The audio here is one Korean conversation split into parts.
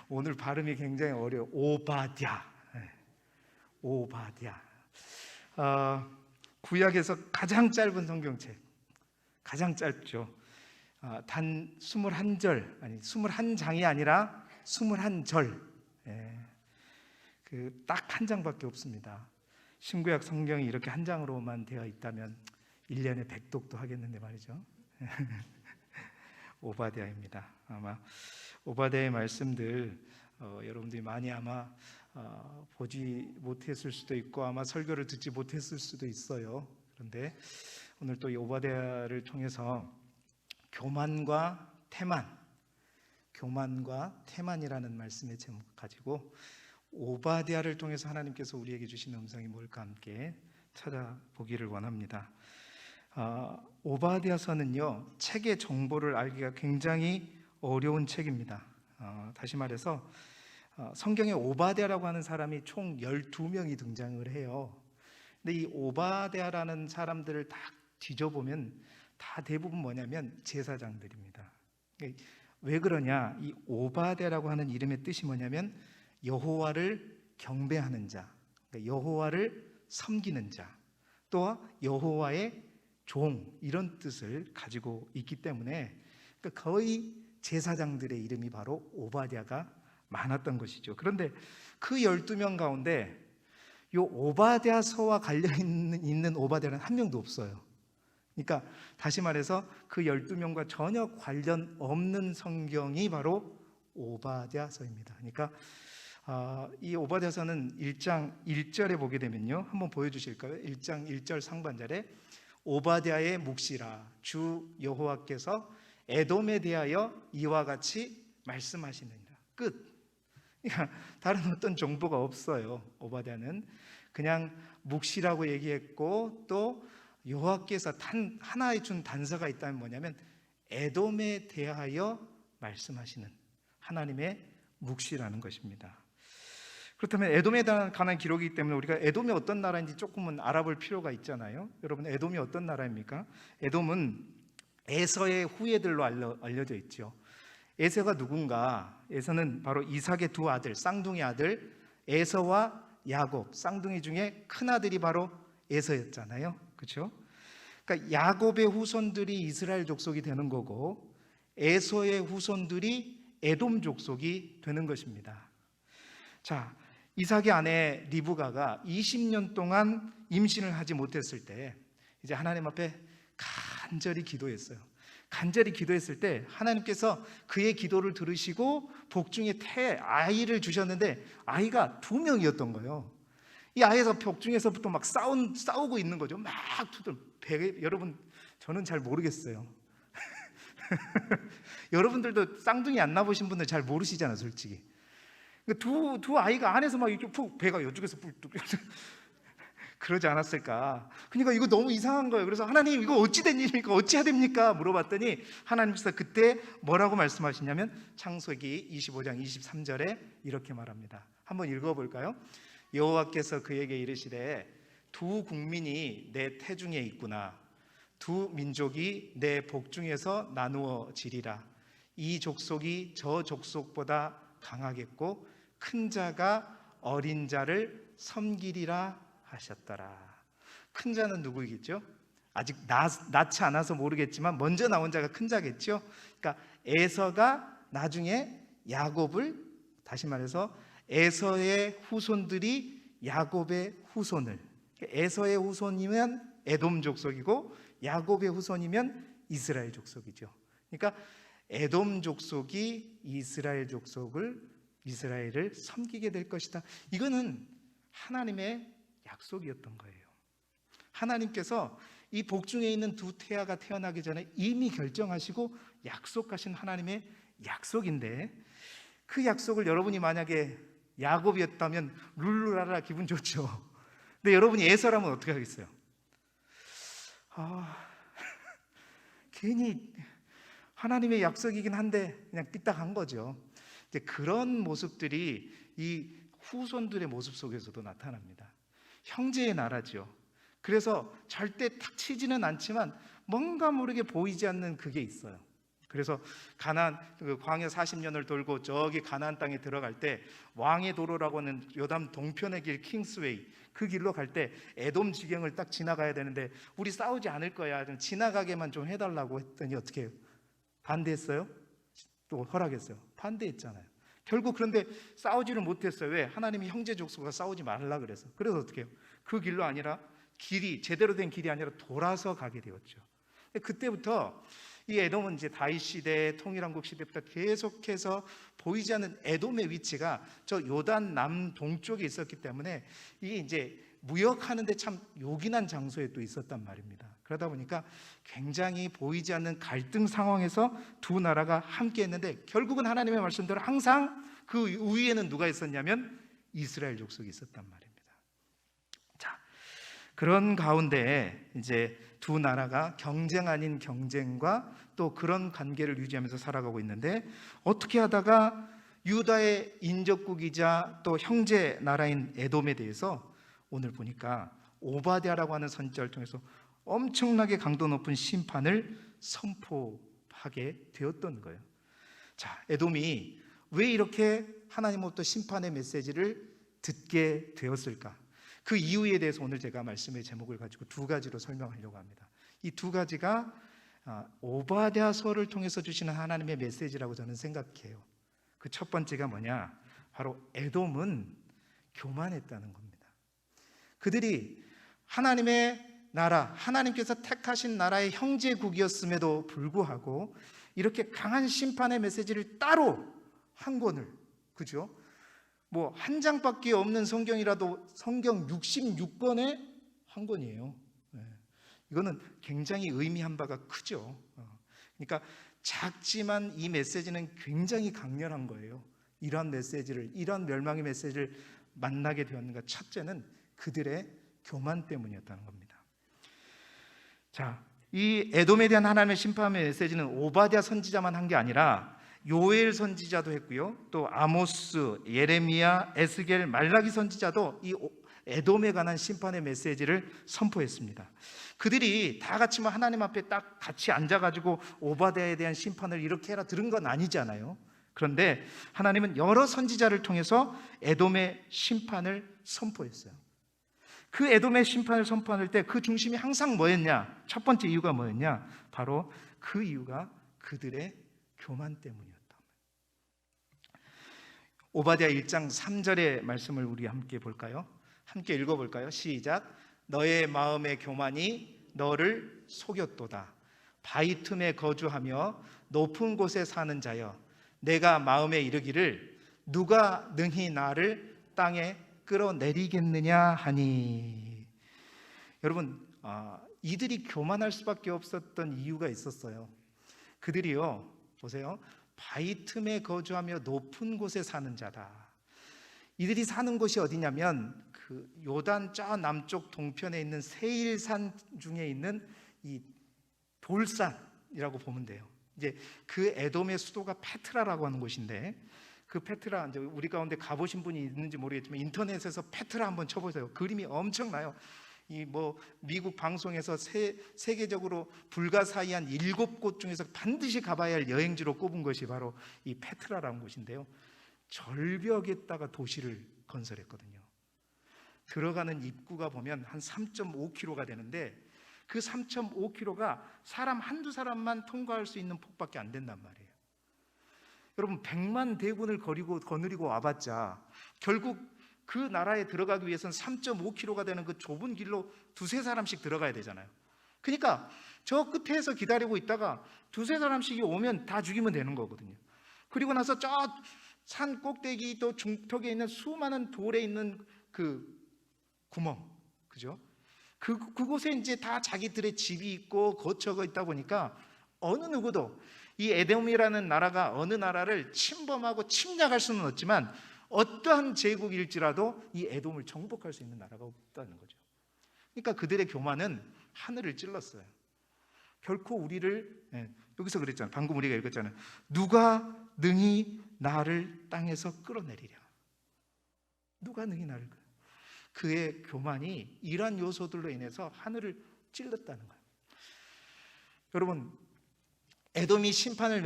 오늘 발음이 굉장히 어려워. 오바댜. 오바댜. 구약에서 가장 짧은 성경책, 가장 짧죠. 단 21절, 아니 21장이 아니라 21절. 그 딱 한 장밖에 없습니다. 신구약 성경이 이렇게 한 장으로만 되어 있다면 1년에 100독도 하겠는데 말이죠. 오바댜입니다. 아마 오바댜의 말씀들 여러분들이 많이 아마 보지 못했을 수도 있고 아마 설교를 듣지 못했을 수도 있어요. 그런데 오늘 또 이 오바댜를 통해서 교만과 태만이라는 말씀의 제목을 가지고 오바댜를 통해서 하나님께서 우리에게 주신 음성이 뭘까 함께 찾아보기를 원합니다. 오바댜서는요, 책의 정보를 알기가 굉장히 어려운 책입니다. 다시 말해서 성경에 오바댜라고 하는 사람이 총 12명이 등장을 해요. 근데 이 오바댜라는 사람들을 딱 뒤져보면 다 대부분 뭐냐면 제사장들입니다. 왜 그러냐? 이 오바댜라고 하는 이름의 뜻이 뭐냐면 여호와를 경배하는 자, 그러니까 여호와를 섬기는 자, 또 여호와의 종, 이런 뜻을 가지고 있기 때문에 그러니까 거의 제사장들의 이름이 바로 오바댜가 많았던 것이죠. 그런데 그 12명 가운데 이 오바댜서와 관련 있는 오바댜는 한 명도 없어요. 그러니까 다시 말해서 그 12명과 전혀 관련 없는 성경이 바로 오바댜서입니다. 그러니까 이 오바댜서는 1장 1절에 보게 되면요, 한번 보여주실까요? 1장 1절 상반절에 오바댜의 묵시라, 주 여호와께서 에돔에 대하여 이와 같이 말씀하시느니라. 끝. 그러니까 다른 어떤 정보가 없어요. 오바댜는 그냥 묵시라고 얘기했고, 또 여호와께서 하나의 준 단서가 있다면 뭐냐면 에돔에 대하여 말씀하시는 하나님의 묵시라는 것입니다. 그렇다면 에돔에 관한 기록이기 때문에 우리가 에돔이 어떤 나라인지 조금은 알아볼 필요가 있잖아요. 여러분, 에돔이 어떤 나라입니까? 에돔은 에서의 후예들로 알려져 있죠. 에서가 누군가? 에서는 바로 이삭의 두 아들, 쌍둥이 아들 에서와 야곱, 쌍둥이 중에 큰 아들이 바로 에서였잖아요. 그렇죠? 그러니까 야곱의 후손들이 이스라엘 족속이 되는 거고 에서의 후손들이 에돔 족속이 되는 것입니다. 자, 이삭의 아내 리브가가 20년 동안 임신을 하지 못했을 때 이제 하나님 앞에 간절히 기도했어요. 간절히 기도했을 때 하나님께서 그의 기도를 들으시고 복중에 아이를 주셨는데 아이가 2명이었던 거예요. 이 아이에서 복중에서부터 막 싸우고 있는 거죠. 막 여러분, 저는 잘 모르겠어요. 여러분들도 쌍둥이 안 낳으신 분들 잘 모르시잖아요, 솔직히. 두 아이가 안에서 막 이렇게 푹, 배가 이쪽에서 뿔뚝 그러지 않았을까. 그러니까 이거 너무 이상한 거예요. 그래서 하나님, 이거 어찌 된 일입니까? 어찌 해야 됩니까? 물어봤더니 하나님께서 그때 뭐라고 말씀하시냐면 창세기 25장 23절에 이렇게 말합니다. 한번 읽어볼까요? 여호와께서 그에게 이르시되 두 국민이 내 태중에 있구나. 두 민족이 내 복중에서 나누어지리라. 이 족속이 저 족속보다 강하겠고 큰 자가 어린 자를 섬기리라 하셨더라. 큰 자는 누구이겠죠? 아직 낳지 않아서 모르겠지만 먼저 나온 자가 큰 자겠죠. 그러니까 에서가 나중에 야곱을, 다시 말해서 에서의 후손들이 야곱의 후손을, 에서의 후손이면 에돔 족속이고 야곱의 후손이면 이스라엘 족속이죠. 그러니까 에돔 족속이 이스라엘을 섬기게 될 것이다. 이거는 하나님의 약속이었던 거예요. 하나님께서 이 복중에 있는 두 태아가 태어나기 전에 이미 결정하시고 약속하신 하나님의 약속인데, 그 약속을 여러분이 만약에 야곱이었다면 룰루라라 기분 좋죠. 근데 여러분이 에서라면 어떻게 하겠어요? 괜히 하나님의 약속이긴 한데 그냥 삐딱한 거죠. 이제 그런 모습들이 이 후손들의 모습 속에서도 나타납니다. 형제의 나라죠. 그래서 절대 탁 치지는 않지만 뭔가 모르게 보이지 않는 그게 있어요. 그래서 가나안 그 광야 40년을 돌고 저기 가나안 땅에 들어갈 때 왕의 도로라고 하는 요담 동편의 길 킹스웨이 그 길로 갈 때 에돔 지경을 딱 지나가야 되는데 우리 싸우지 않을 거야. 좀 지나가게만 좀 해달라고 했더니 어떻게 해요? 반대했어요? 또 허락했어요? 반대했잖아요. 결국 그런데 싸우지를 못했어요. 왜? 하나님이 형제 족속과 싸우지 말라 그래서. 그래서 어떻게 해요? 그 길로 아니라 길이 제대로 된 길이 아니라 돌아서 가게 되었죠. 그때부터 이 에돔은 이제 다윗 시대, 통일왕국 시대부터 계속해서 보이지 않는 에돔의 위치가 저 요단 남동쪽에 있었기 때문에 이게 이제 무역하는데 참 요긴한 장소에 또 있었단 말입니다. 그러다 보니까 굉장히 보이지 않는 갈등 상황에서 두 나라가 함께 했는데 결국은 하나님의 말씀대로 항상 그 위에는 누가 있었냐면 이스라엘 족속이 있었단 말입니다. 자, 그런 가운데 이제 두 나라가 경쟁 아닌 경쟁과 또 그런 관계를 유지하면서 살아가고 있는데 어떻게 하다가 유다의 인접국이자 또 형제 나라인 에돔에 대해서 오늘 보니까 오바댜라고 하는 선지자를 통해서 엄청나게 강도 높은 심판을 선포하게 되었던 거예요. 자, 에돔이 왜 이렇게 하나님으로부터 심판의 메시지를 듣게 되었을까? 그 이유에 대해서 오늘 제가 말씀의 제목을 가지고 두 가지로 설명하려고 합니다. 이 두 가지가 오바댜서를 통해서 주시는 하나님의 메시지라고 저는 생각해요. 그 첫 번째가 뭐냐? 바로 에돔은 교만했다는 겁니다. 그들이 하나님의 나라, 하나님께서 택하신 나라의 형제국이었음에도 불구하고 이렇게 강한 심판의 메시지를 따로 한 권을, 그죠? 뭐 한 장밖에 없는 성경이라도 성경 66권의 한 권이에요. 이거는 굉장히 의미한 바가 크죠. 그러니까 작지만 이 메시지는 굉장히 강렬한 거예요. 이러한 메시지를, 이러한 멸망의 메시지를 만나게 되었는가? 첫째는 그들의 교만 때문이었다는 겁니다. 자, 이 에돔에 대한 하나님의 심판의 메시지는 오바댜 선지자만 한 게 아니라 요엘 선지자도 했고요. 또 아모스, 예레미야, 에스겔, 말라기 선지자도 이 에돔에 관한 심판의 메시지를 선포했습니다. 그들이 다 같이 하나님 앞에 딱 같이 앉아가지고 오바댜에 대한 심판을 이렇게 해라 들은 건 아니잖아요. 그런데 하나님은 여러 선지자를 통해서 에돔의 심판을 선포했어요. 그 에돔의 심판을 선포할 때 그 중심이 항상 뭐였냐? 첫 번째 이유가 뭐였냐? 바로 그 이유가 그들의 교만 때문이었다. 오바댜 1장 3절의 말씀을 우리 함께 볼까요? 함께 읽어볼까요? 시작. 너의 마음의 교만이 너를 속였도다. 바위 틈에 거주하며 높은 곳에 사는 자여, 내가 마음에 이르기를 누가 능히 나를 땅에 끌어내리겠느냐 하니. 여러분, 이들이 교만할 수밖에 없었던 이유가 있었어요. 그들이요, 보세요, 바위 틈에 거주하며 높은 곳에 사는 자다. 이들이 사는 곳이 어디냐면 그 요단 저 남쪽 동편에 있는 세일산 중에 있는 이 돌산이라고 보면 돼요. 이제 그 에돔의 수도가 페트라라고 하는 곳인데, 그 페트라, 이제 우리 가운데 가보신 분이 있는지 모르겠지만 인터넷에서 페트라 한번 쳐보세요. 그림이 엄청나요. 이 뭐 미국 방송에서 세계적으로 불가사의한 7곳 중에서 반드시 가봐야 할 여행지로 꼽은 것이 바로 이 페트라라는 곳인데요. 절벽에다가 도시를 건설했거든요. 들어가는 입구가 보면 한 3.5km가 되는데 그 3.5km가 사람 한두 사람만 통과할 수 있는 폭밖에 안 된단 말이에요. 여러분, 100만 대군을 거느리고 와봤자 결국 그 나라에 들어가기 위해서는 3.5km가 되는 그 좁은 길로 두세 사람씩 들어가야 되잖아요. 그러니까 저 끝에서 기다리고 있다가 두세 사람씩이 오면 다 죽이면 되는 거거든요. 그리고 나서 저 산 꼭대기 또 중턱에 있는 수많은 돌에 있는 그 구멍, 그죠? 그곳에 이제 다 자기들의 집이 있고 거처가 있다 보니까 어느 누구도 이 에돔이라는 나라가 어느 나라를 침범하고 침략할 수는 없지만 어떠한 제국일지라도 이 에돔을 정복할 수 있는 나라가 없다는 거죠. 그러니까 그들의 교만은 하늘을 찔렀어요. 결코 우리를, 여기서 그랬잖아요. 방금 우리가 읽었잖아요. 누가 능히 나를 땅에서 끌어내리랴. 누가 능히 나를 끌어내리랴. 그의 교만이 이러한 요소들로 인해서 하늘을 찔렀다는 거예요. 여러분, 에돔이 심판을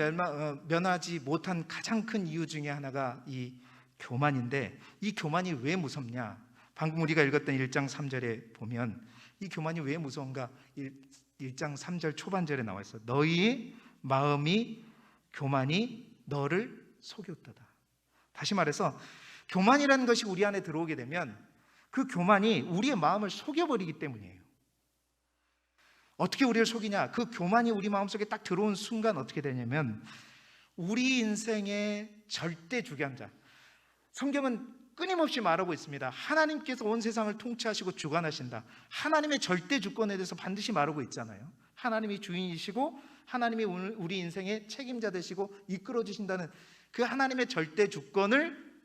면하지 못한 가장 큰 이유 중에 하나가 이 교만인데, 이 교만이 왜 무섭냐? 방금 우리가 읽었던 1장 3절에 보면 이 교만이 왜 무서운가? 1장 3절 초반절에 나와 있어. 너희 마음이 교만이 너를 속였도다. 다시 말해서 교만이라는 것이 우리 안에 들어오게 되면 그 교만이 우리의 마음을 속여버리기 때문이에요. 어떻게 우리를 속이냐? 그 교만이 우리 마음속에 딱 들어온 순간 어떻게 되냐면 우리 인생의 절대 주관자, 성경은 끊임없이 말하고 있습니다. 하나님께서 온 세상을 통치하시고 주관하신다. 하나님의 절대 주권에 대해서 반드시 말하고 있잖아요. 하나님이 주인이시고 하나님이 우리 인생의 책임자 되시고 이끌어 주신다는 그 하나님의 절대 주권을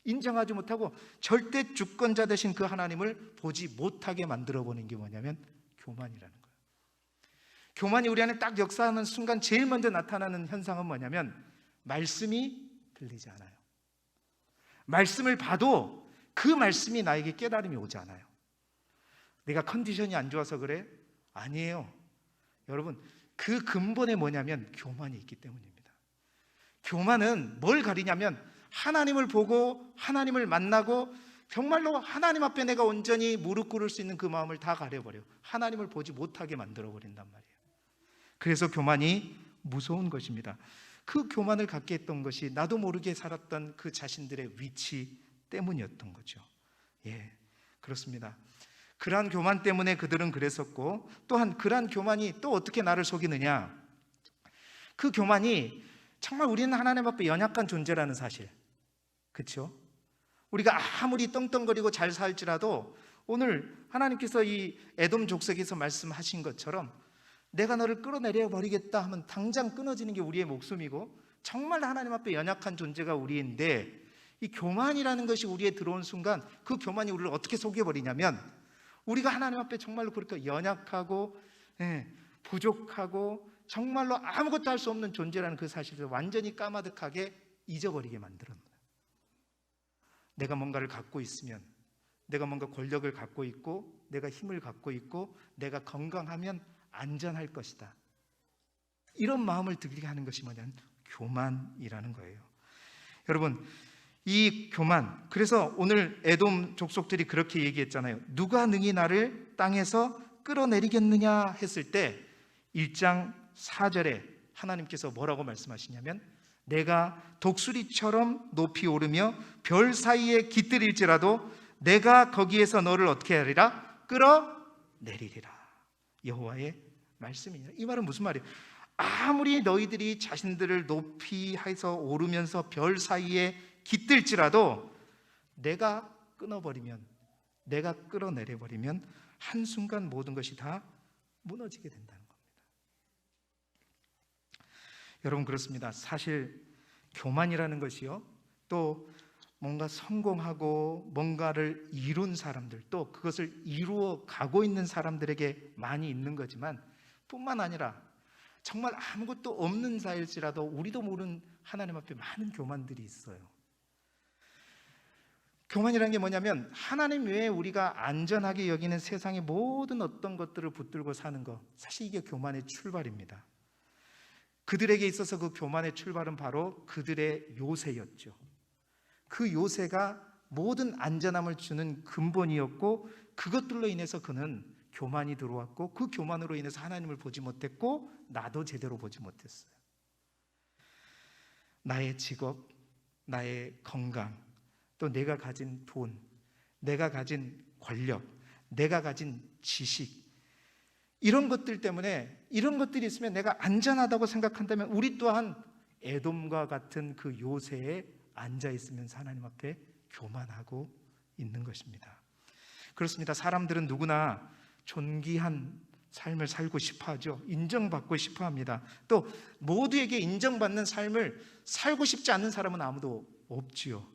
인정하지 못하고 절대 주권자 되신 그 하나님을 보지 못하게 만들어버리는 게 뭐냐면 교만이라는 거예요. 교만이 우리 안에 딱 역사하는 순간 제일 먼저 나타나는 현상은 뭐냐면 말씀이 들리지 않아요. 말씀을 봐도 그 말씀이 나에게 깨달음이 오지 않아요. 내가 컨디션이 안 좋아서 그래? 아니에요. 여러분, 그 근본에 뭐냐면 교만이 있기 때문입니다. 교만은 뭘 가리냐면 하나님을 보고 하나님을 만나고 정말로 하나님 앞에 내가 온전히 무릎 꿇을 수 있는 그 마음을 다 가려버려. 하나님을 보지 못하게 만들어버린단 말이에요. 그래서 교만이 무서운 것입니다. 그 교만을 갖게 했던 것이 나도 모르게 살았던 그 자신들의 위치 때문이었던 거죠. 그렇습니다. 그러한 교만 때문에 그들은 그랬었고, 또한 그러한 교만이 또 어떻게 나를 속이느냐? 그 교만이 정말 우리는 하나님 앞에 연약한 존재라는 사실, 그렇죠? 우리가 아무리 떵떵거리고 잘 살지라도 오늘 하나님께서 이 에돔 족속에서 말씀하신 것처럼 내가 너를 끌어내려 버리겠다 하면 당장 끊어지는 게 우리의 목숨이고, 정말 하나님 앞에 연약한 존재가 우리인데, 이 교만이라는 것이 우리에 들어온 순간 그 교만이 우리를 어떻게 속여버리냐면 우리가 하나님 앞에 정말로 그렇게 연약하고 부족하고 정말로 아무것도 할 수 없는 존재라는 그 사실을 완전히 까마득하게 잊어버리게 만들어요. 내가 뭔가를 갖고 있으면, 내가 뭔가 권력을 갖고 있고, 내가 힘을 갖고 있고, 내가 건강하면 안전할 것이다. 이런 마음을 들게 하는 것이 뭐냐면 교만이라는 거예요. 여러분, 이 교만, 그래서 오늘 에돔 족속들이 그렇게 얘기했잖아요. 누가 능히 나를 땅에서 끌어내리겠느냐 했을 때 1장 4절에 하나님께서 뭐라고 말씀하시냐면 내가 독수리처럼 높이 오르며 별 사이에 깃들일지라도 내가 거기에서 너를 어떻게 하리라? 끌어내리리라. 여호와의 말씀이냐. 이 말은 무슨 말이에요? 아무리 너희들이 자신들을 높이 해서 오르면서 별 사이에 깃들지라도 내가 끊어버리면, 내가 끌어내려버리면 한순간 모든 것이 다 무너지게 된다는 겁니다. 여러분, 그렇습니다. 사실 교만이라는 것이요, 또 뭔가 성공하고 뭔가를 이룬 사람들, 또 그것을 이루어 가고 있는 사람들에게 많이 있는 거지만 뿐만 아니라 정말 아무것도 없는 자일지라도 우리도 모르는 하나님 앞에 많은 교만들이 있어요. 교만이라는 게 뭐냐면 하나님 외에 우리가 안전하게 여기는 세상의 모든 어떤 것들을 붙들고 사는 것, 사실 이게 교만의 출발입니다. 그들에게 있어서 그 교만의 출발은 바로 그들의 요새였죠. 그 요새가 모든 안전함을 주는 근본이었고, 그것들로 인해서 그는 교만이 들어왔고, 그 교만으로 인해서 하나님을 보지 못했고 나도 제대로 보지 못했어요. 나의 직업, 나의 건강, 또 내가 가진 돈, 내가 가진 권력, 내가 가진 지식, 이런 것들 때문에, 이런 것들이 있으면 내가 안전하다고 생각한다면 우리 또한 에돔과 같은 그 요새에 앉아있으면서 하나님 앞에 교만하고 있는 것입니다. 그렇습니다. 사람들은 누구나 존귀한 삶을 살고 싶어 하죠. 인정받고 싶어 합니다. 또 모두에게 인정받는 삶을 살고 싶지 않는 사람은 아무도 없지요.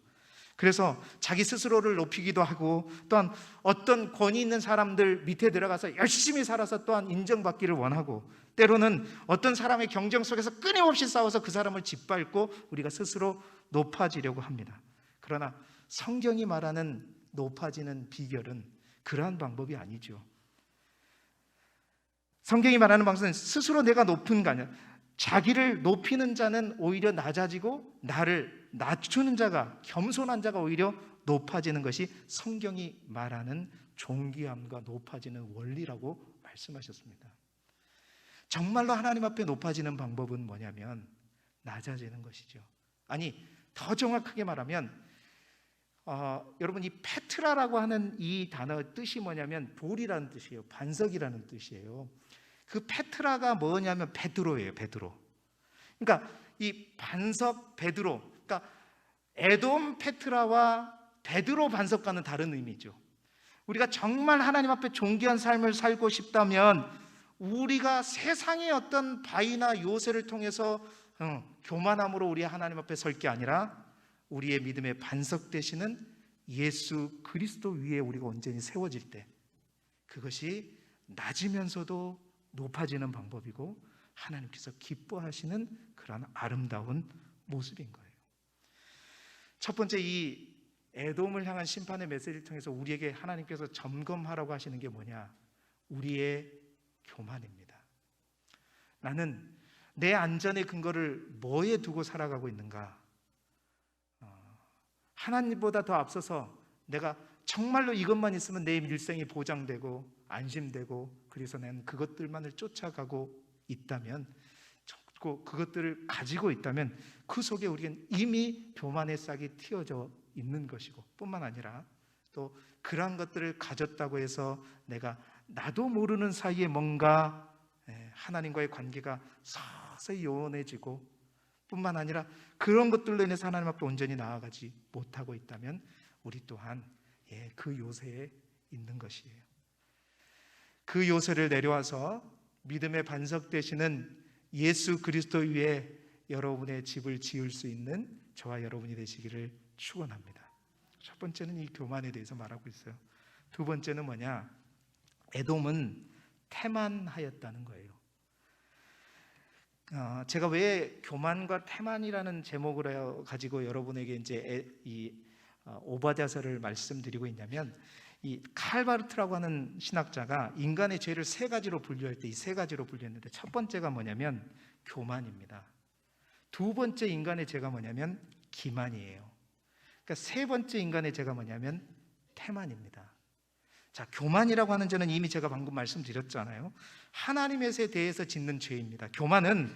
그래서 자기 스스로를 높이기도 하고, 또한 어떤 권위 있는 사람들 밑에 들어가서 열심히 살아서 또한 인정받기를 원하고, 때로는 어떤 사람의 경쟁 속에서 끊임없이 싸워서 그 사람을 짓밟고 우리가 스스로 높아지려고 합니다. 그러나 성경이 말하는 높아지는 비결은 그러한 방법이 아니죠. 성경이 말하는 방법은 스스로 내가 높은 게 아니라 자기를 높이는 자는 오히려 낮아지고 나를 낮추는 자가, 겸손한 자가 오히려 높아지는 것이 성경이 말하는 존귀함과 높아지는 원리라고 말씀하셨습니다. 정말로 하나님 앞에 높아지는 방법은 뭐냐면 낮아지는 것이죠. 아니, 더 정확하게 말하면 여러분, 이 페트라라고 하는 이 단어의 뜻이 뭐냐면 돌이라는 뜻이에요. 반석이라는 뜻이에요. 그 페트라가 뭐냐면 베드로예요. 베드로. 그러니까 이 반석 베드로, 그러니까 에돔 페트라와 베드로 반석과는 다른 의미죠. 우리가 정말 하나님 앞에 존귀한 삶을 살고 싶다면 우리가 세상의 어떤 바위나 요새를 통해서 교만함으로 우리 하나님 앞에 설 게 아니라 우리의 믿음의 반석 되시는 예수 그리스도 위에 우리가 온전히 세워질 때, 그것이 낮으면서도 높아지는 방법이고 하나님께서 기뻐하시는 그런 아름다운 모습인 거예요. 첫 번째, 이 에돔을 향한 심판의 메시지를 통해서 우리에게 하나님께서 점검하라고 하시는 게 뭐냐? 우리의 교만입니다. 나는 내 안전의 근거를 뭐에 두고 살아가고 있는가? 하나님보다 더 앞서서 내가 정말로 이것만 있으면 내 일생이 보장되고 안심되고, 그래서 나는 그것들만을 쫓아가고 있다면, 그것들을 가지고 있다면 그 속에 우리는 이미 교만의 싹이 틔어져 있는 것이고, 뿐만 아니라 또 그러한 것들을 가졌다고 해서 내가 나도 모르는 사이에 뭔가 하나님과의 관계가 서서히 요원해지고, 뿐만 아니라 그런 것들로 인해서 하나님 앞에 온전히 나아가지 못하고 있다면 우리 또한 그 요새에 있는 것이에요. 그 요새를 내려와서 믿음의 반석 되시는 예수 그리스도 위에 여러분의 집을 지을 수 있는 저와 여러분이 되시기를 축원합니다. 첫 번째는 이 교만에 대해서 말하고 있어요. 두 번째는 뭐냐? 에돔은 태만하였다는 거예요. 제가 왜 교만과 태만이라는 제목을 가지고 여러분에게 이제 이 오바댜서를 말씀드리고 있냐면, 이 칼바르트라고 하는 신학자가 인간의 죄를 세 가지로 분류할 때 이 세 가지로 분류했는데, 첫 번째가 뭐냐면 교만입니다. 두 번째 인간의 죄가 뭐냐면 기만이에요. 그러니까 세 번째 인간의 죄가 뭐냐면 태만입니다. 자, 교만이라고 하는 죄는 이미 제가 방금 말씀드렸잖아요. 하나님에 대해서 짓는 죄입니다. 교만은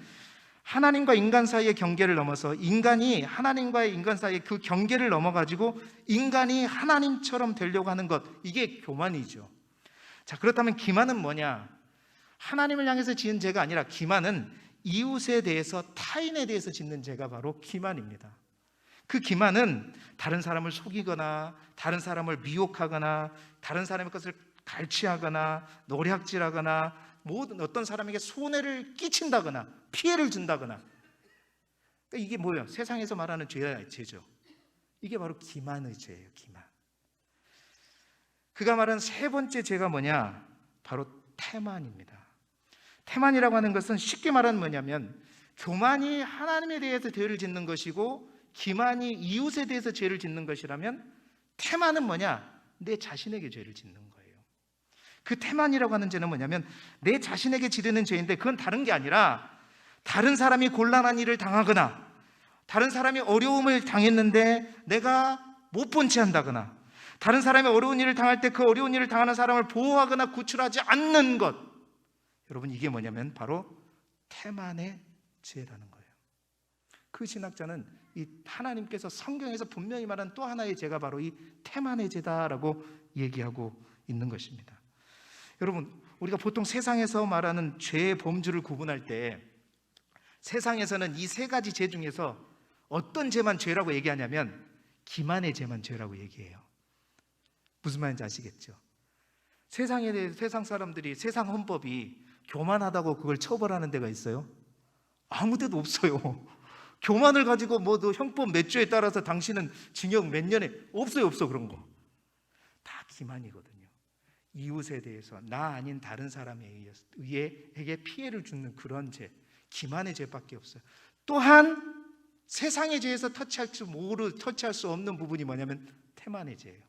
하나님과 인간 사이의 경계를 넘어서 인간이 하나님과의 인간 사이의 그 경계를 넘어가지고 인간이 하나님처럼 되려고 하는 것, 이게 교만이죠. 자, 그렇다면 기만은 뭐냐? 하나님을 향해서 지은 죄가 아니라 기만은 이웃에 대해서, 타인에 대해서 짓는 죄가 바로 기만입니다. 그 기만은 다른 사람을 속이거나 다른 사람을 미혹하거나 다른 사람의 것을 갈취하거나 노략질하거나 모든 어떤 사람에게 손해를 끼친다거나 피해를 준다거나, 그러니까 이게 뭐예요? 세상에서 말하는 죄죠. 이게 바로 기만의 죄예요. 기만. 그가 말한 세 번째 죄가 뭐냐? 바로 태만입니다. 태만이라고 하는 것은 쉽게 말하면 뭐냐면, 교만이 하나님에 대해서 죄를 짓는 것이고 기만이 이웃에 대해서 죄를 짓는 것이라면, 태만은 뭐냐? 내 자신에게 죄를 짓는 거예요. 그 태만이라고 하는 죄는 뭐냐면 내 자신에게 지르는 죄인데, 그건 다른 게 아니라 다른 사람이 곤란한 일을 당하거나 다른 사람이 어려움을 당했는데 내가 못 본 채 한다거나, 다른 사람이 어려운 일을 당할 때 그 어려운 일을 당하는 사람을 보호하거나 구출하지 않는 것, 여러분 이게 뭐냐면 바로 태만의 죄라는 거예요. 그 신학자는 이 하나님께서 성경에서 분명히 말한 또 하나의 죄가 바로 이 태만의 죄다라고 얘기하고 있는 것입니다. 여러분, 우리가 보통 세상에서 말하는 죄의 범주를 구분할 때 세상에서는 이 세 가지 죄 중에서 어떤 죄만 죄라고 얘기하냐면 기만의 죄만 죄라고 얘기해요. 무슨 말인지 아시겠죠? 세상 사람들이, 세상 헌법이 교만하다고 그걸 처벌하는 데가 있어요? 아무 데도 없어요. 교만을 가지고 뭐 너 형법 몇 조에 따라서 당신은 징역 몇 년에, 없어요. 그런 거 다 기만이거든요. 이웃에 대해서 나 아닌 다른 사람에 의해 피해를 주는 그런 죄, 기만의 죄밖에 없어요. 또한 세상의 죄에서 터치할 수 없는 부분이 뭐냐면 태만의 죄예요.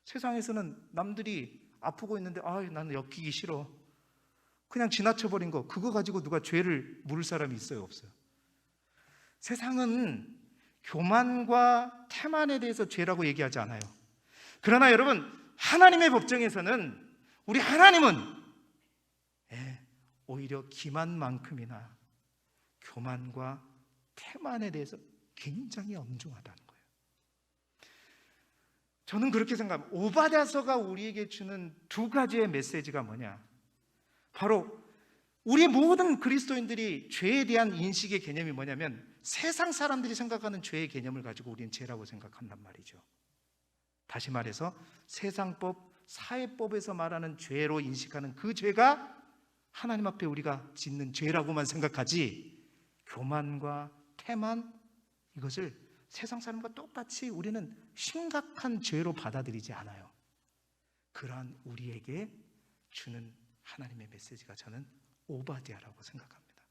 세상에서는 남들이 아프고 있는데 나는 엮이기 싫어, 그냥 지나쳐버린 거, 그거 가지고 누가 죄를 물을 사람이 있어요, 없어요? 세상은 교만과 태만에 대해서 죄라고 얘기하지 않아요. 그러나 여러분, 하나님의 법정에서는 우리 하나님은 오히려 기만만큼이나 교만과 태만에 대해서 굉장히 엄중하다는 거예요. 저는 그렇게 생각합니다. 오바댜서가 우리에게 주는 두 가지의 메시지가 뭐냐? 바로 우리 모든 그리스도인들이 죄에 대한 인식의 개념이 뭐냐면 세상 사람들이 생각하는 죄의 개념을 가지고 우리는 죄라고 생각한단 말이죠. 다시 말해서 세상법, 사회법에서 말하는 죄로 인식하는 그 죄가 하나님 앞에 우리가 짓는 죄라고만 생각하지, 교만과 태만, 이것을 세상 사람과 똑같이 우리는 심각한 죄로 받아들이지 않아요. 그러한 우리에게 주는 하나님의 메시지가 저는 오바댜라고 생각합니다.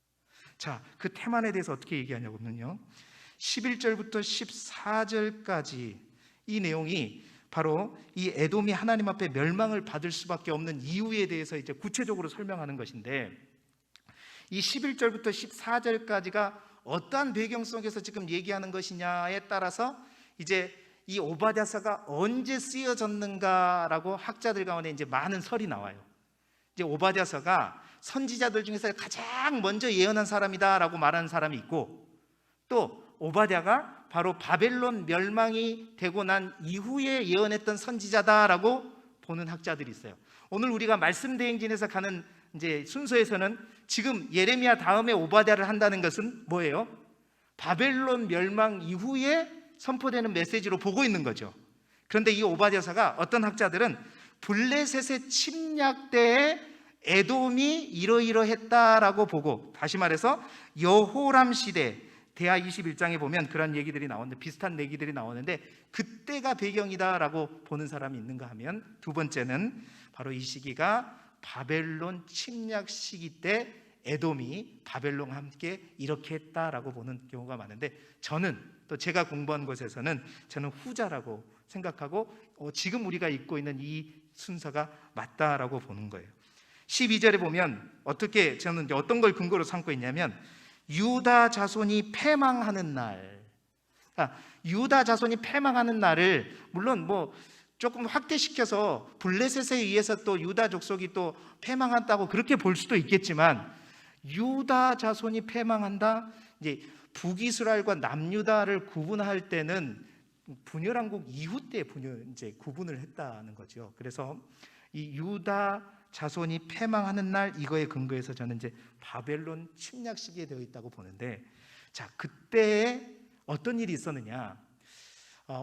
자, 그 태만에 대해서 어떻게 얘기하냐면요, 11절부터 14절까지 이 내용이 바로 이 에돔이 하나님 앞에 멸망을 받을 수밖에 없는 이유에 대해서 이제 구체적으로 설명하는 것인데, 이 11절부터 14절까지가 어떠한 배경 속에서 지금 얘기하는 것이냐에 따라서 이제 이 오바댜서가 언제 쓰여졌는가라고 학자들 가운데 이제 많은 설이 나와요. 이제 오바댜서가 선지자들 중에서 가장 먼저 예언한 사람이다라고 말하는 사람이 있고, 또 오바댜가 바로 바벨론 멸망이 되고 난 이후에 예언했던 선지자다라고 보는 학자들이 있어요. 오늘 우리가 말씀 대행진에서 가는 이제 순서에서는 지금 예레미야 다음에 오바댜를 한다는 것은 뭐예요? 바벨론 멸망 이후에 선포되는 메시지로 보고 있는 거죠. 그런데 이 오바댜서가 어떤 학자들은 블레셋의 침략 때에 에돔이 이러이러했다라고 보고, 다시 말해서 여호람 시대, 대하 21장에 보면 그런 얘기들이 나오는데, 비슷한 얘기들이 나오는데 그때가 배경이다라고 보는 사람이 있는가 하면, 두 번째는 바로 이 시기가 바벨론 침략 시기 때 에돔이 바벨론과 함께 이렇게 했다라고 보는 경우가 많은데, 저는 또 제가 공부한 곳에서는 저는 후자라고 생각하고 지금 우리가 읽고 있는 이 순서가 맞다라고 보는 거예요. 12절에 보면 어떻게, 저는 어떤 걸 근거로 삼고 있냐면 유다 자손이 패망하는 날, 유다 자손이 패망하는 날을 물론 뭐 조금 확대시켜서 블레셋에 의해서 또 유다 족속이 또 패망한다고 그렇게 볼 수도 있겠지만, 유다 자손이 패망한다, 이제 북이스라엘과 남유다를 구분할 때는 분열왕국 이후 때 이제 구분을 했다는 거죠. 그래서 이 유다 자손이 패망하는 날, 이거에 근거해서 저는 이제 바벨론 침략 시기에 되어 있다고 보는데, 자, 그때에 어떤 일이 있었느냐?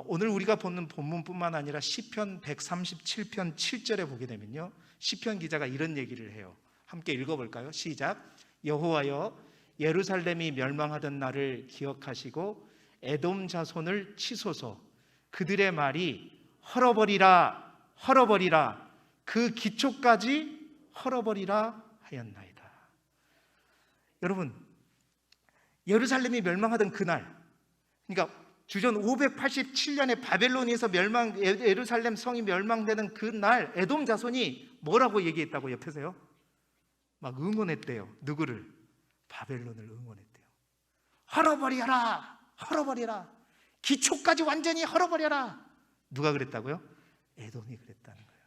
오늘 우리가 보는 본문뿐만 아니라 시편 137편 7절에 보게 되면요, 시편 기자가 이런 얘기를 해요. 함께 읽어볼까요? 시작. 여호와여, 예루살렘이 멸망하던 날을 기억하시고 에돔 자손을 치소서. 그들의 말이 헐어버리라 헐어버리라, 그 기초까지 헐어버리라 하였나이다. 여러분, 예루살렘이 멸망하던 그날, 그러니까 주전 587년에 바벨론에서 예루살렘 성이 멸망되는 그날 에돔 자손이 뭐라고 얘기했다고 옆에서요? 막 응원했대요. 누구를? 바벨론을 응원했대요. 헐어버려라, 헐어버려라, 기초까지 완전히 헐어버려라. 누가 그랬다고요? 에돔이 그랬다는 거예요.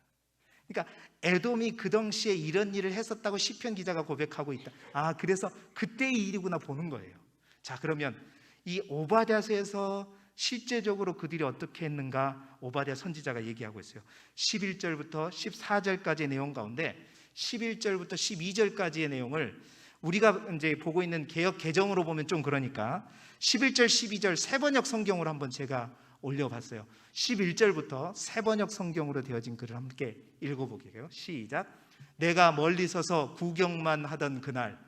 그러니까 에돔이 그 당시에 이런 일을 했었다고 시편 기자가 고백하고 있다. 그래서 그때의 일이구나 보는 거예요. 자, 그러면 이 오바댜서에서 실제적으로 그들이 어떻게 했는가 오바댜 선지자가 얘기하고 있어요. 11절부터 14절까지의 내용 가운데 11절부터 12절까지의 내용을 우리가 이제 보고 있는 개역 개정으로 보면 좀 그러니까 11절, 12절 세 번역 성경으로 한번 제가 올려봤어요. 11절부터 세 번역 성경으로 되어진 글을 함께 읽어보게요. 시작. 내가 멀리 서서 구경만 하던 그날,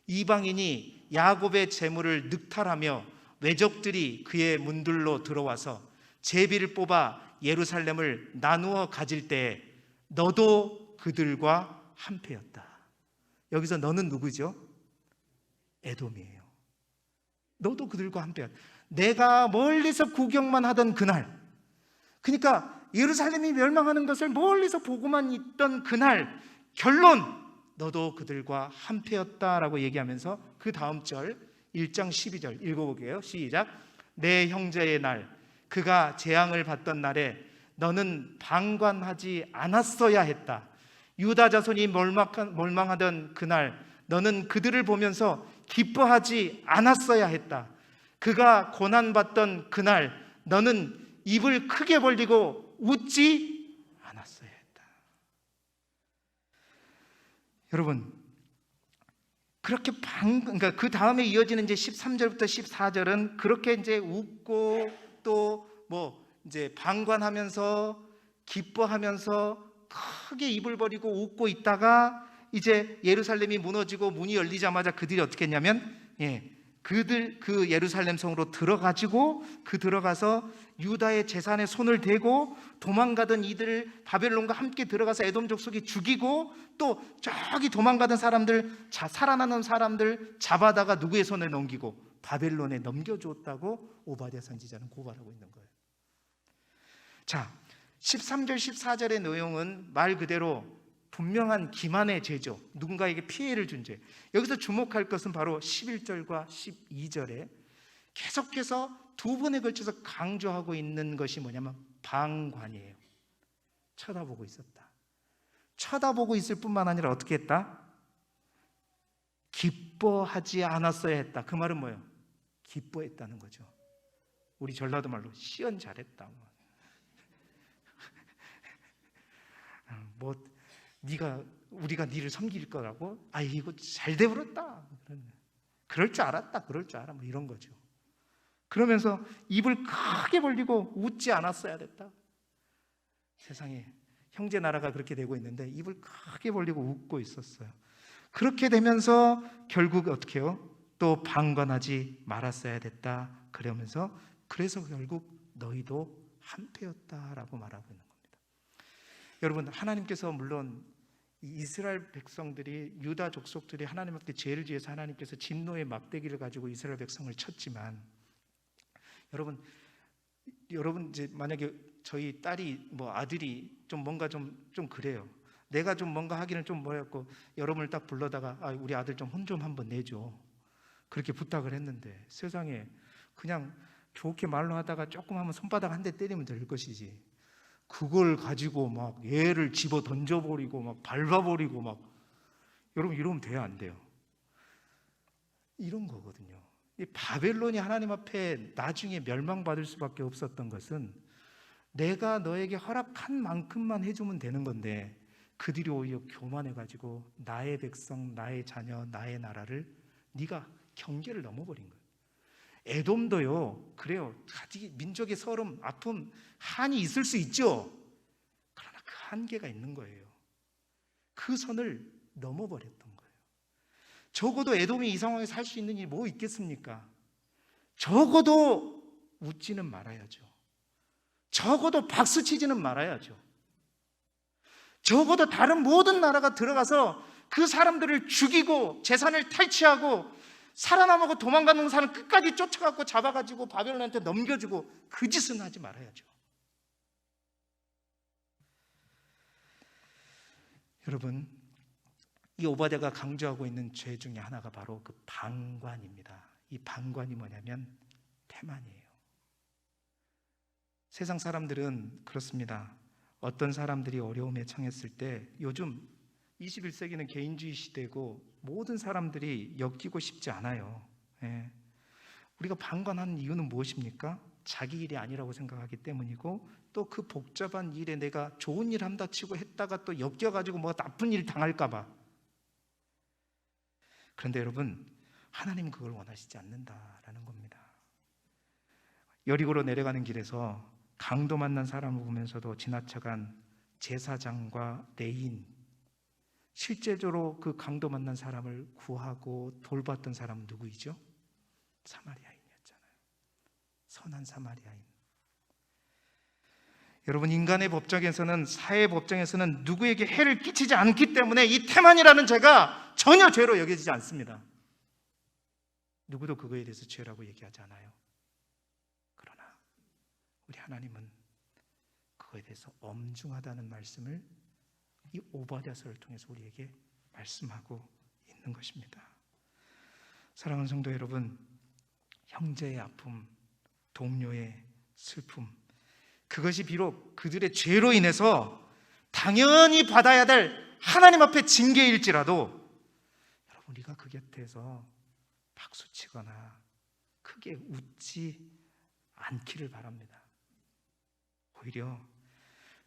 이방인이 야곱의 재물을 늑탈하며 외적들이 그의 문들로 들어와서 제비를 뽑아 예루살렘을 나누어 가질 때에 너도 그들과 한패였다. 여기서 너는 누구죠? 에돔이에요. 너도 그들과 한패였다. 내가 멀리서 구경만 하던 그날, 그러니까 예루살렘이 멸망하는 것을 멀리서 보고만 있던 그날, 결론, 너도 그들과 한패였다라고 얘기하면서 그 다음 절 1장 12절 읽어보게요. 시작. 내 형제의 날 그가 재앙을 받던 날에 너는 방관하지 않았어야 했다. 유다 자손이 몰망하던 그날 너는 그들을 보면서 기뻐하지 않았어야 했다. 그가 고난받던 그날 너는 입을 크게 벌리고 웃지 않았어야 했다. 여러분, 그렇게 그러니까 그 다음에 이어지는 이제 13절부터 14절은 그렇게 이제 웃고 또 이제 방관하면서 기뻐하면서 크게 입을 벌리고 웃고 있다가 이제 예루살렘이 무너지고 문이 열리자마자 그들이 어떻게 했냐면 그들 그 예루살렘 성으로 들어가서 유다의 재산에 손을 대고 도망가던 이들을 바벨론과 함께 들어가서 에돔 족속이 죽이고 또 저기 도망가던 사람들 살아나는 사람들 잡아다가 누구의 손에 넘기고 바벨론에 넘겨주었다고 오바댜 선지자는 고발하고 있는 거예요. 자, 13절 14절의 내용은 말 그대로 분명한 기만의 죄죠. 누군가에게 피해를 준 죄. 여기서 주목할 것은 바로 11절과 12절에 계속해서 두 번에 걸쳐서 강조하고 있는 것이 뭐냐면 방관이에요. 쳐다보고 있었다. 쳐다보고 있을 뿐만 아니라 어떻게 했다? 기뻐하지 않았어야 했다. 그 말은 뭐예요? 기뻐했다는 거죠. 우리 전라도 말로 시연 잘했다. 우리가 네를 섬길 거라고? 이거 잘 돼버렸다. 그럴 줄 알았다. 그럴 줄 알아. 이런 거죠. 그러면서 입을 크게 벌리고 웃지 않았어야 됐다. 세상에 형제 나라가 그렇게 되고 있는데 입을 크게 벌리고 웃고 있었어요. 그렇게 되면서 결국 어떻게 해요? 또 방관하지 말았어야 됐다. 그래서 결국 너희도 한패였다라고 말하고 있는 겁니다. 여러분, 하나님께서 물론 이스라엘 백성들이 유다 족속들이 하나님 앞에 죄를 지어서 하나님께서 진노의 막대기를 가지고 이스라엘 백성을 쳤지만 여러분 이제 만약에 저희 딸이 아들이 좀 뭔가 좀 그래요. 내가 좀 뭔가 하기는 좀 뭐였고 여러분을 딱 불러다가 우리 아들 좀 혼 좀 한번 내줘. 그렇게 부탁을 했는데 세상에 그냥 좋게 말로 하다가 조금 하면 손바닥 한 대 때리면 될 것이지. 그걸 가지고 막 얘를 집어 던져버리고 막 밟아버리고 막 여러분 이러면 돼요, 안 돼요? 이런 거거든요. 이 바벨론이 하나님 앞에 나중에 멸망받을 수밖에 없었던 것은 내가 너에게 허락한 만큼만 해주면 되는 건데 그들이 오히려 교만해가지고 나의 백성, 나의 자녀, 나의 나라를 네가 경계를 넘어버린 거예요. 에돔도요, 그래요. 민족의 서름, 아픔, 한이 있을 수 있죠. 그러나 그 한계가 있는 거예요. 그 선을 넘어버렸던 거예요. 적어도 에돔이 이 상황에서 할 수 있는 일이 뭐 있겠습니까? 적어도 웃지는 말아야죠. 적어도 박수치지는 말아야죠. 적어도 다른 모든 나라가 들어가서 그 사람들을 죽이고 재산을 탈취하고 살아남고 도망가는 사람 끝까지 쫓아가고 잡아가지고 바벨론한테 넘겨주고 그 짓은 하지 말아야죠. 여러분, 이 오바댜가 강조하고 있는 죄 중에 하나가 바로 그 방관입니다. 이 방관이 뭐냐면 태만이에요. 세상 사람들은 그렇습니다. 어떤 사람들이 어려움에 처했을 때 요즘 21세기는 개인주의 시대고 모든 사람들이 엮이고 싶지 않아요. 우리가 방관하는 이유는 무엇입니까? 자기 일이 아니라고 생각하기 때문이고 또 그 복잡한 일에 내가 좋은 일 한다 치고 했다가 또 엮여가지고 뭐 나쁜 일 당할까 봐. 그런데 여러분, 하나님은 그걸 원하시지 않는다라는 겁니다. 여리고로 내려가는 길에서 강도 만난 사람을 보면서도 지나쳐간 제사장과 레인, 실제적으로 그 강도 만난 사람을 구하고 돌봤던 사람은 누구이죠? 사마리아인이었잖아요. 선한 사마리아인. 여러분, 인간의 법정에서는, 사회 법정에서는 누구에게 해를 끼치지 않기 때문에 이 태만이라는 죄가 전혀 죄로 여겨지지 않습니다. 누구도 그거에 대해서 죄라고 얘기하지 않아요. 그러나 우리 하나님은 그거에 대해서 엄중하다는 말씀을 이 오바댜서를 통해서 우리에게 말씀하고 있는 것입니다. 사랑하는 성도 여러분, 형제의 아픔, 동료의 슬픔, 그것이 비록 그들의 죄로 인해서 당연히 받아야 될 하나님 앞에 징계일지라도 여러분, 우리가 그 곁에서 박수치거나 크게 웃지 않기를 바랍니다. 오히려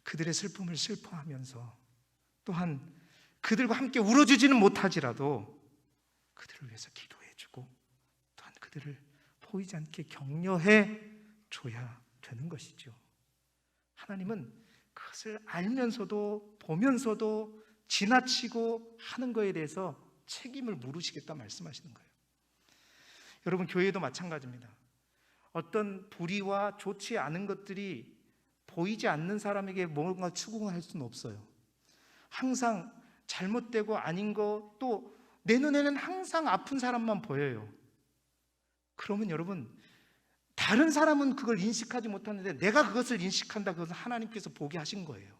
그들의 슬픔을 슬퍼하면서 또한 그들과 함께 울어주지는 못하지라도 그들을 위해서 기도해주고 또한 그들을 보이지 않게 격려해 줘야 되는 것이죠. 하나님은 그것을 알면서도 보면서도 지나치고 하는 것에 대해서 책임을 물으시겠다 말씀하시는 거예요. 여러분, 교회도 마찬가지입니다. 어떤 불의와 좋지 않은 것들이 보이지 않는 사람에게 뭔가 추궁할 수는 없어요. 항상 잘못되고 아닌 거, 또 내 눈에는 항상 아픈 사람만 보여요. 그러면 여러분, 다른 사람은 그걸 인식하지 못하는데 내가 그것을 인식한다. 그것은 하나님께서 보게 하신 거예요.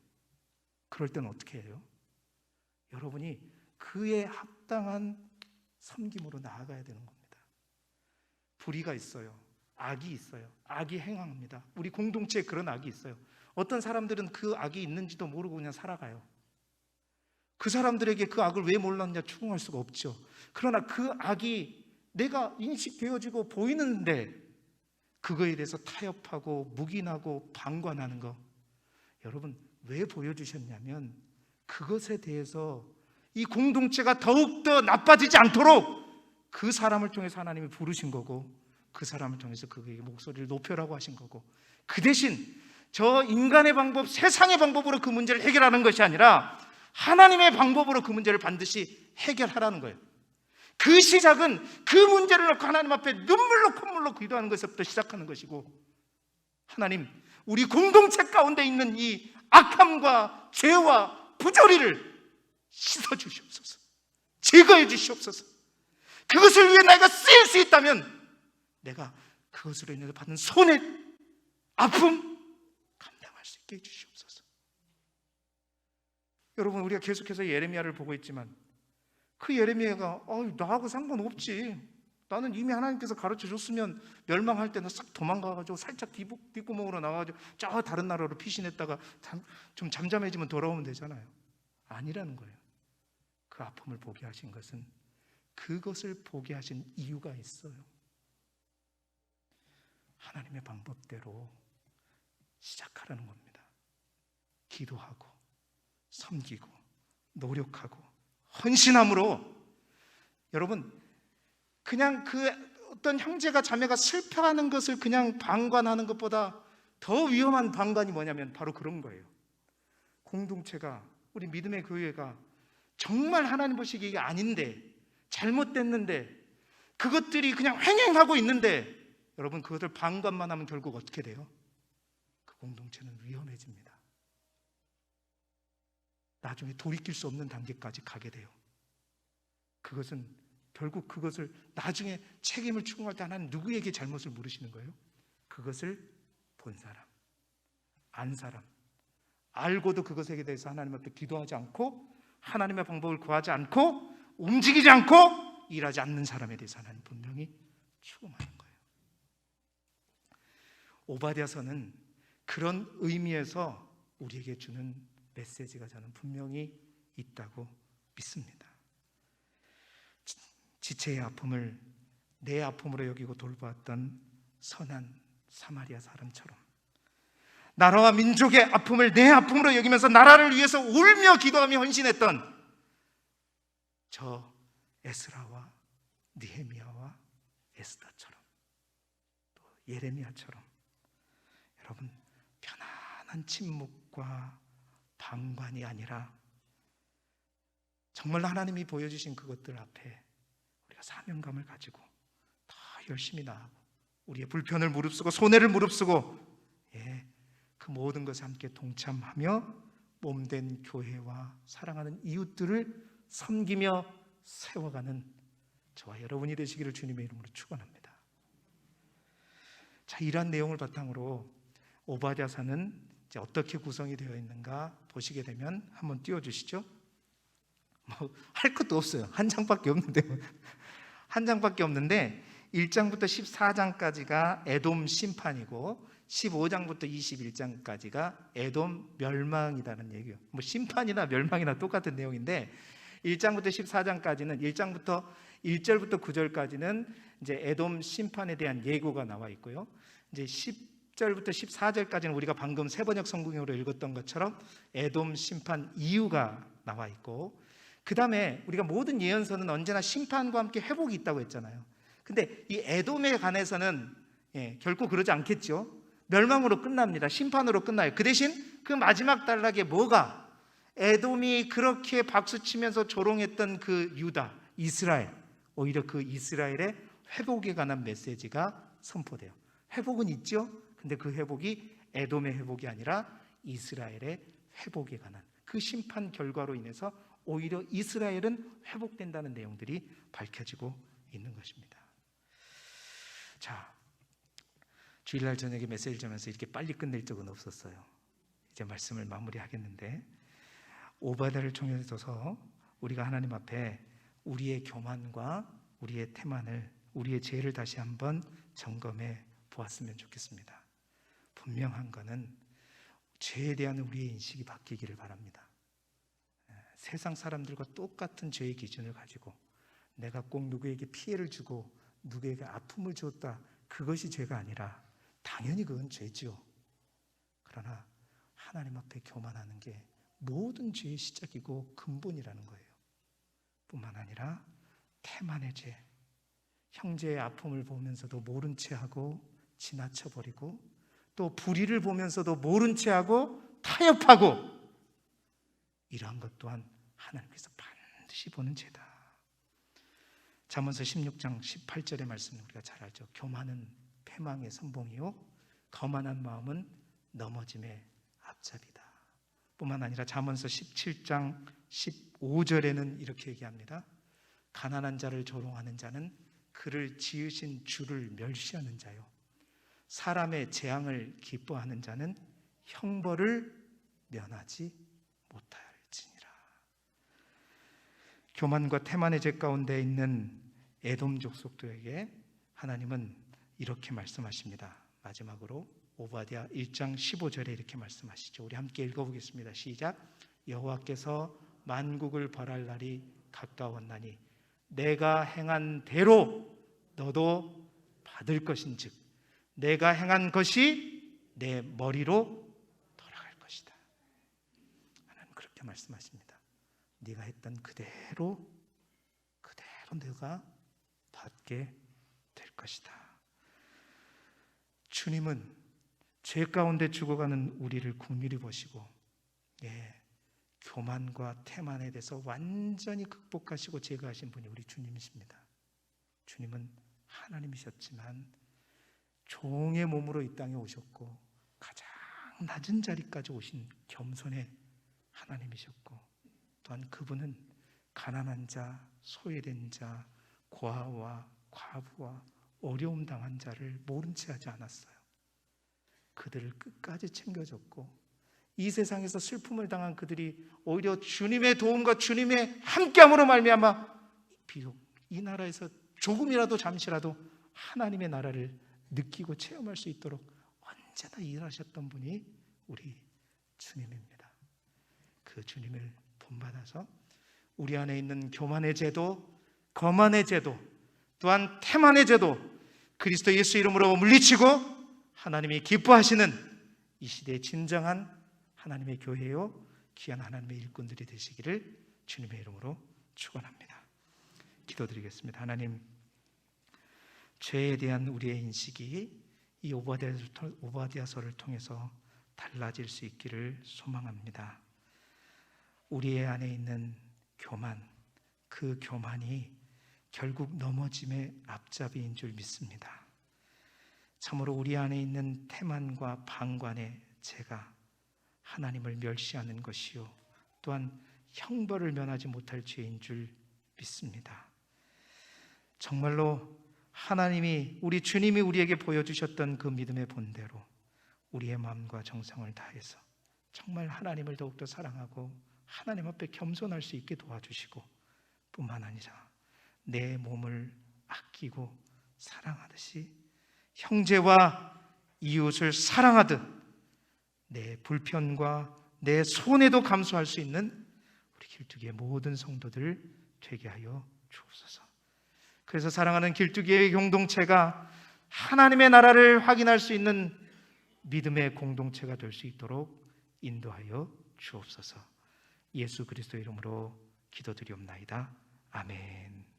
그럴 때는 어떻게 해요? 여러분이 그에 합당한 섬김으로 나아가야 되는 겁니다. 불의가 있어요. 악이 있어요. 악이 행함합니다. 우리 공동체에 그런 악이 있어요. 어떤 사람들은 그 악이 있는지도 모르고 그냥 살아가요. 그 사람들에게 그 악을 왜 몰랐냐 추궁할 수가 없죠. 그러나 그 악이 내가 인식되어지고 보이는데 그거에 대해서 타협하고 묵인하고 방관하는 거, 여러분 왜 보여주셨냐면 그것에 대해서 이 공동체가 더욱더 나빠지지 않도록 그 사람을 통해서 하나님이 부르신 거고, 그 사람을 통해서 그에게 목소리를 높여라고 하신 거고, 그 대신 저 인간의 방법, 세상의 방법으로 그 문제를 해결하는 것이 아니라 하나님의 방법으로 그 문제를 반드시 해결하라는 거예요. 그 시작은 그 문제를 놓고 하나님 앞에 눈물로 콧물로 기도하는 것에서부터 시작하는 것이고, 하나님, 우리 공동체 가운데 있는 이 악함과 죄와 부조리를 씻어주시옵소서, 제거해 주시옵소서. 그것을 위해 내가 쓰일 수 있다면 내가 그것으로 인해서 받는 손해, 아픔 감당할 수 있게 해주시옵소서. 여러분, 우리가 계속해서 예레미야를 보고 있지만 그 예레미야가 나하고 상관없지, 나는 이미 하나님께서 가르쳐 줬으면 멸망할 때는 싹 도망가가지고 살짝 뒷구멍으로 나와가지고 저 다른 나라로 피신했다가 좀 잠잠해지면 돌아오면 되잖아요. 아니라는 거예요. 그 아픔을 보게 하신 것은 그것을 보게 하신 이유가 있어요. 하나님의 방법대로 시작하라는 겁니다. 기도하고 섬기고 노력하고 헌신함으로. 여러분, 그냥 그 어떤 형제가 자매가 슬퍼하는 것을 그냥 방관하는 것보다 더 위험한 방관이 뭐냐면 바로 그런 거예요. 공동체가, 우리 믿음의 교회가 정말 하나님 보시기에 이게 아닌데, 잘못됐는데, 그것들이 그냥 횡행하고 있는데, 여러분 그것을 방관만 하면 결국 어떻게 돼요? 그 공동체는 위험해집니다. 나중에 돌이킬 수 없는 단계까지 가게 돼요. 그것은 결국 그것을 나중에 책임을 추궁할 때 하나님 누구에게 잘못을 물으시는 거예요? 그것을 본 사람, 안 사람, 알고도 그것에 대해서 하나님 앞에 기도하지 않고 하나님의 방법을 구하지 않고 움직이지 않고 일하지 않는 사람에 대해서 하나님 분명히 추궁하는 거예요. 오바댜서는 그런 의미에서 우리에게 주는 메시지가 저는 분명히 있다고 믿습니다. 지체의 아픔을 내 아픔으로 여기고 돌보았던 선한 사마리아 사람처럼, 나라와 민족의 아픔을 내 아픔으로 여기면서 나라를 위해서 울며 기도하며 헌신했던 저 에스라와 느헤미야와 에스더처럼, 또 예레미야처럼, 여러분 편안한 침묵과 방관이 아니라 정말 하나님이 보여주신 그것들 앞에 우리가 사명감을 가지고 더 열심히 나아가고 우리의 불편을 무릅쓰고 손해를 무릅쓰고 그 모든 것에 함께 동참하며 몸된 교회와 사랑하는 이웃들을 섬기며 세워가는 저와 여러분이 되시기를 주님의 이름으로 축원합니다. 자, 이러한 내용을 바탕으로 오바댜서는 이제 어떻게 구성이 되어 있는가 보시게 되면 한번 띄워주시죠. 뭐 할 것도 없어요. 한 장밖에 없는데 한 장밖에 없는데 1장부터 14장까지가 에돔 심판이고 15장부터 21장까지가 에돔 멸망이라는 얘기예요. 뭐 심판이나 멸망이나 똑같은 내용인데 1장부터 14장까지는 1장부터 1절부터 9절까지는 이제 에돔 심판에 대한 예고가 나와 있고요. 이제 10절부터 14절까지는 우리가 방금 세번역 성경으로 읽었던 것처럼 에돔 심판 이유가 나와 있고, 그 다음에 우리가 모든 예언서는 언제나 심판과 함께 회복이 있다고 했잖아요. 근데 이 에돔에 관해서는 결코 그러지 않겠죠. 멸망으로 끝납니다. 심판으로 끝나요. 그 대신 그 마지막 단락에 뭐가, 에돔이 그렇게 박수치면서 조롱했던 그 유다, 이스라엘, 오히려 그 이스라엘의 회복에 관한 메시지가 선포돼요. 회복은 있죠. 근데 그 회복이 에돔의 회복이 아니라 이스라엘의 회복에 관한 그 심판 결과로 인해서 오히려 이스라엘은 회복된다는 내용들이 밝혀지고 있는 것입니다. 자, 주일날 저녁에 메시지를 전하면서 이렇게 빨리 끝낼 적은 없었어요. 이제 말씀을 마무리하겠는데, 오바댜를 통해서 우리가 하나님 앞에 우리의 교만과 우리의 태만을, 우리의 죄를 다시 한번 점검해 보았으면 좋겠습니다. 분명한 것은 죄에 대한 우리의 인식이 바뀌기를 바랍니다. 세상 사람들과 똑같은 죄의 기준을 가지고 내가 꼭 누구에게 피해를 주고 누구에게 아픔을 주었다, 그것이 죄가 아니라 당연히 그건 죄죠. 그러나 하나님 앞에 교만하는 게 모든 죄의 시작이고 근본이라는 거예요. 뿐만 아니라 태만의 죄, 형제의 아픔을 보면서도 모른 채하고 지나쳐버리고, 또 불의를 보면서도 모른 채하고 타협하고, 이러한 것 또한 하나님께서 반드시 보는 죄다. 잠언서 16장 18절의 말씀을 우리가 잘 알죠. 교만은 패망의 선봉이요 거만한 마음은 넘어짐의 앞잡이다. 뿐만 아니라 잠언서 17장 15절에는 이렇게 얘기합니다. 가난한 자를 조롱하는 자는 그를 지으신 주를 멸시하는 자요, 사람의 재앙을 기뻐하는 자는 형벌을 면하지 못할지니라. 교만과 태만의 죄 가운데 있는 에돔 족속들에게 하나님은 이렇게 말씀하십니다. 마지막으로 오바댜 1장 15절에 이렇게 말씀하시죠. 우리 함께 읽어보겠습니다. 시작. 여호와께서 만국을 벌할 날이 가까웠나니 내가 행한 대로 너도 받을 것인즉 내가 행한 것이 내 머리로 돌아갈 것이다. 하나님 그렇게 말씀하십니다. 네가 했던 그대로 네가 받게 될 것이다. 주님은 죄 가운데 죽어가는 우리를 긍휼히 보시고, 교만과 태만에 대해서 완전히 극복하시고 제거하신 분이 우리 주님이십니다. 주님은 하나님이셨지만 종의 몸으로 이 땅에 오셨고 가장 낮은 자리까지 오신 겸손의 하나님이셨고, 또한 그분은 가난한 자, 소외된 자, 고아와 과부와 어려움 당한 자를 모른 채 하지 않았어요. 그들을 끝까지 챙겨줬고, 이 세상에서 슬픔을 당한 그들이 오히려 주님의 도움과 주님의 함께함으로 말미암아 비록 이 나라에서 조금이라도 잠시라도 하나님의 나라를 느끼고 체험할 수 있도록 언제나 일하셨던 분이 우리 주님입니다. 그 주님을 본받아서 우리 안에 있는 교만의 죄도, 거만의 죄도, 또한 태만의 죄도 그리스도 예수 이름으로 물리치고 하나님이 기뻐하시는 이 시대의 진정한 하나님의 교회요 귀한 하나님의 일꾼들이 되시기를 주님의 이름으로 축원합니다. 기도드리겠습니다. 하나님, 죄에 대한 우리의 인식이 이 오바댜서를 통해서 달라질 수 있기를 소망합니다. 우리의 안에 있는 교만, 그 교만이 결국 넘어짐의 앞잡이인 줄 믿습니다. 참으로 우리 안에 있는 태만과 방관의 죄가 하나님을 멸시하는 것이요 또한 형벌을 면하지 못할 죄인 줄 믿습니다. 정말로 하나님이, 우리 주님이 우리에게 보여주셨던 그 믿음의 본대로 우리의 마음과 정성을 다해서 정말 하나님을 더욱더 사랑하고 하나님 앞에 겸손할 수 있게 도와주시고, 뿐만 아니라 내 몸을 아끼고 사랑하듯이 형제와 이웃을 사랑하듯 내 불편과 내 손해도 감수할 수 있는 우리 길쭉이의 모든 성도들 되게 하여 주옵소서. 그래서 사랑하는 길쭉이의 공동체가 하나님의 나라를 확인할 수 있는 믿음의 공동체가 될 수 있도록 인도하여 주옵소서. 예수 그리스도의 이름으로 기도드리옵나이다. 아멘.